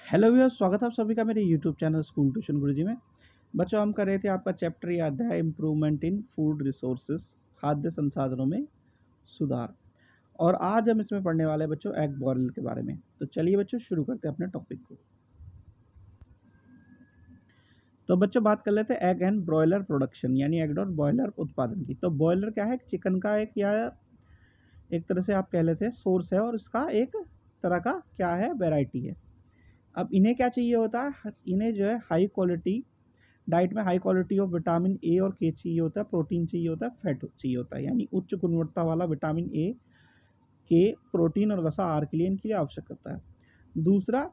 Hello viewers, स्वागत है आप सभी का मेरे यूट्यूब चैनल स्कूल ट्यूशन गुरुजी में। बच्चों, हम कर रहे थे आपका चैप्टर या अध्याय इम्प्रूवमेंट इन फूड रिसोर्सेज, खाद्य संसाधनों में सुधार। और आज हम इसमें पढ़ने वाले हैं बच्चों एग बॉयलर के बारे में। तो चलिए बच्चों शुरू करते हैं अपने टॉपिक को। तो बच्चों बात कर लेते हैं एग एंड ब्रॉयलर प्रोडक्शन यानी एग और बॉयलर उत्पादन की। तो बॉयलर क्या है? चिकन का एक या एक तरह से आप कह लेते हैं सोर्स है, और इसका एक तरह का क्या है, वेराइटी है। अब इन्हें क्या चाहिए होता है? इन्हें जो है हाई क्वालिटी डाइट में high quality of vitamin A और के चाहिए होता है, प्रोटीन चाहिए होता है, फैट चाहिए होता है, यानी उच्च गुणवत्ता वाला विटामिन ए, के, प्रोटीन और वसा आहार के लिए इनके लिए आवश्यक होता है। दूसरा,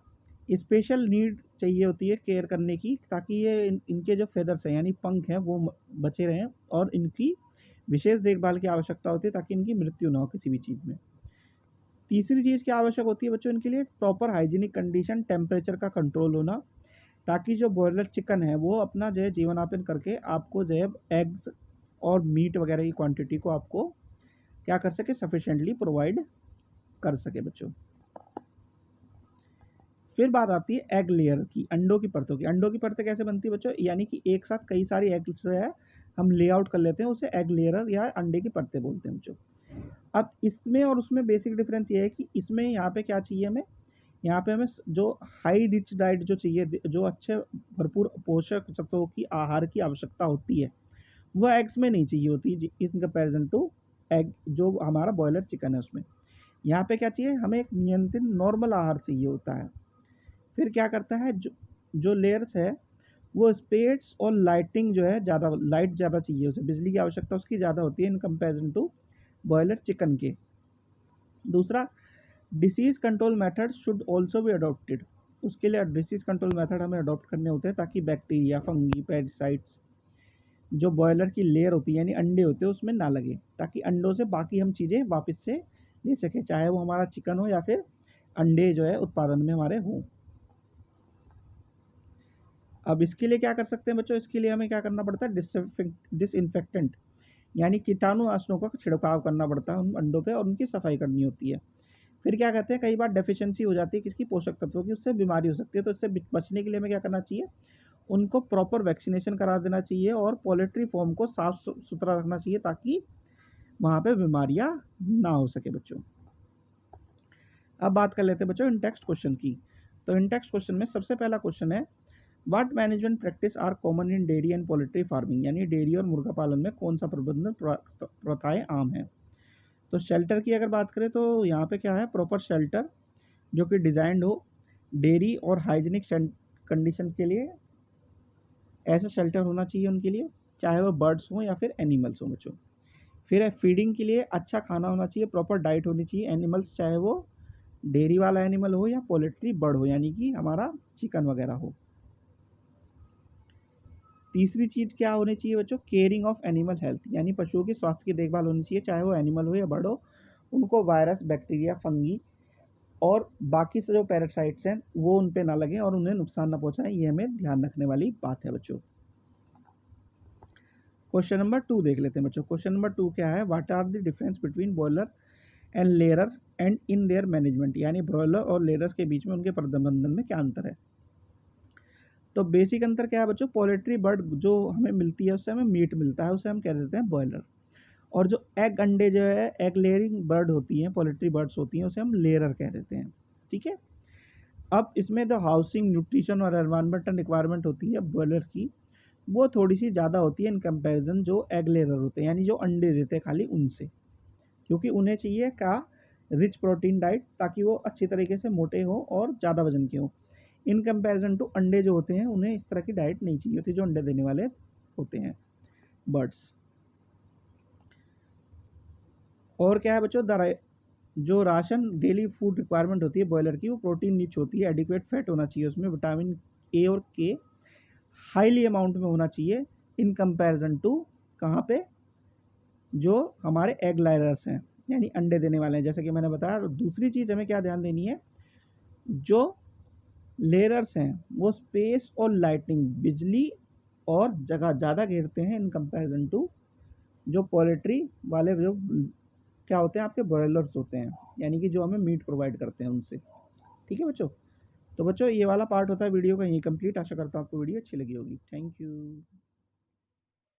स्पेशल नीड चाहिए होती है केयर करने की, ताकि ये इनके जो फेदर्स हैं यानी पंख हैं वो बचे रहें, और इनकी विशेष देखभाल की आवश्यकता होती है ताकि इनकी मृत्यु ना हो किसी भी चीज़ में। तीसरी चीज़ क्या आवश्यक होती है बच्चों? इनके लिए प्रॉपर हाइजीनिक कंडीशन, टेम्परेचर का कंट्रोल होना, ताकि जो बॉयलर चिकन है वो अपना जो है जीवनापन करके आपको जो है एग्स और मीट वगैरह की क्वांटिटी को आपको क्या कर सके, सफिशिएंटली प्रोवाइड कर सके बच्चों। फिर बात आती है एग लेयर की, अंडों की परतों की। अंडों की परतें कैसे बनती है बच्चों? यानी कि एक साथ कई सारी एग जो है हम लेआउट कर लेते हैं, उसे एग लेयर या अंडे की परतें बोलते हैं बच्चों। अब इसमें और उसमें बेसिक डिफरेंस ये है कि इसमें यहाँ पे क्या चाहिए हमें, यहाँ पे हमें जो हाई रिच डाइट जो चाहिए, जो अच्छे भरपूर पोषक तत्वों की आहार की आवश्यकता होती है, वो एग्स में नहीं चाहिए होती इन कंपैरिजन टू एग जो हमारा बॉयलर चिकन है उसमें। यहाँ पे क्या चाहिए हमें? एक नियंत्रित नॉर्मल आहार चाहिए होता है। फिर क्या करता है, जो लेयर्स है वो स्पेस और लाइटिंग जो है ज़्यादा, लाइट ज़्यादा चाहिए उसे, बिजली की आवश्यकता उसकी ज़्यादा होती है in comparison to broiler chicken के। दूसरा, disease control method should also be adopted. उसके लिए डिसीज़ कंट्रोल मेथड हमें अडॉप्ट करने होते हैं ताकि बैक्टीरिया, फंगी, पैरासाइट्स जो बॉयलर की लेयर होती है यानी अंडे होते हैं उसमें ना लगे, ताकि अंडों से बाकी हम चीज़ें वापस से ले सकें, चाहे वो हमारा चिकन हो या फिर अंडे जो है उत्पादन में हमारे हों। अब इसके लिए क्या कर सकते हैं बच्चों? इसके लिए हमें क्या करना पड़ता है? डिसइंफेक्टेंट यानी कीटाणुनाशनों का छिड़काव करना पड़ता है उन अंडों पे, और उनकी सफाई करनी होती है। फिर क्या कहते हैं, कई बार डेफिशिएंसी हो जाती है किसकी, पोषक तत्वों की, उससे बीमारी हो सकती है। तो इससे बचने के लिए हमें क्या करना चाहिए? उनको प्रॉपर वैक्सीनेशन करा देना चाहिए और पोल्ट्री फार्म को साफ सुथरा रखना चाहिए ताकि वहाँ पे बीमारियाँ ना हो सके बच्चों। अब बात कर लेते हैं बच्चों इन टेक्स्ट क्वेश्चन की। तो इन टेक्स्ट क्वेश्चन में सबसे पहला क्वेश्चन है, what management practice are common in dairy and poultry farming, यानी डेयरी और मुर्गा पालन में कौन सा प्रबंधन प्रथाएं आम है। तो शेल्टर की अगर बात करें तो यहाँ पे क्या है, प्रॉपर शेल्टर जो कि डिजाइंड हो डेयरी और हाइजीनिक कंडीशन के लिए, ऐसा शेल्टर होना चाहिए उनके लिए, चाहे वो बर्ड्स हों या फिर एनिमल्स हों बच्चों। फिर है फीडिंग के लिए अच्छा खाना होना चाहिए, प्रॉपर डाइट होनी चाहिए एनिमल्स, चाहे वो डेयरी वाला एनिमल हो या पोल्ट्री बर्ड हो यानी कि हमारा चिकन वगैरह हो। तीसरी चीज़ क्या होनी चाहिए बच्चों? केयरिंग ऑफ एनिमल हेल्थ, यानी पशुओं की स्वास्थ्य की देखभाल होनी चाहिए, चाहे वो एनिमल हो या बर्ड हो, उनको वायरस, बैक्टीरिया, फंगी और बाकी से जो पैरासाइट्स हैं वो उन पे ना लगें और उन्हें नुकसान ना पहुंचाएं। ये हमें ध्यान रखने वाली बात है बच्चों। क्वेश्चन नंबर 2 देख लेते हैं बच्चों। क्वेश्चन नंबर 2 क्या है, what are the difference between broiler and layer and in their management, यानी ब्रॉयलर और लेयर्स के बीच में उनके प्रबंधन में क्या अंतर है। तो बेसिक अंतर क्या है बच्चों? पोल्ट्री बर्ड जो हमें मिलती है उससे हमें मीट मिलता है, उसे हम कह देते हैं बॉयलर। और जो एग अंडे जो है एग लेयरिंग बर्ड होती हैं, पोल्ट्री बर्ड्स होती हैं, उसे हम लेयर कह देते हैं। ठीक है। अब इसमें जो हाउसिंग, न्यूट्रिशन और एनवायरमेंटल रिक्वायरमेंट होती है बॉयलर की, वो थोड़ी सी ज़्यादा होती है इन कंपैरिजन जो एग लेयर होते हैं, यानी जो अंडे देते हैं खाली उनसे, क्योंकि उन्हें चाहिए क्या, रिच प्रोटीन डाइट, ताकि वो अच्छी तरीके से मोटे हो और ज़्यादा वजन के हो। इन कंपैरिजन टू अंडे जो होते हैं उन्हें इस तरह की डाइट नहीं चाहिए होती जो अंडे देने वाले होते हैं बर्ड्स। और क्या है बच्चों, जो राशन डेली फूड रिक्वायरमेंट होती है बॉयलर की, वो प्रोटीन रिच होती है, एडिक्वेट फैट होना चाहिए उसमें, विटामिन ए और के हाईली अमाउंट में होना चाहिए इन कंपैरिजन टू कहाँ पे, जो हमारे एग लायरर्स हैं यानी अंडे देने वाले हैं, जैसे कि मैंने बताया। और दूसरी चीज़ हमें क्या ध्यान देनी है, जो लेयर्स हैं वो स्पेस और लाइटिंग, बिजली और जगह ज़्यादा घेरते हैं इन कंपैरिजन टू जो पोल्ट्री वाले जो क्या होते हैं आपके बॉयलर्स होते हैं, यानी कि जो हमें मीट प्रोवाइड करते हैं उनसे। ठीक है बच्चों। तो बच्चों ये वाला पार्ट होता है वीडियो का यहीं कंप्लीट। आशा करता हूँ आपको वीडियो अच्छी लगी होगी। Thank you.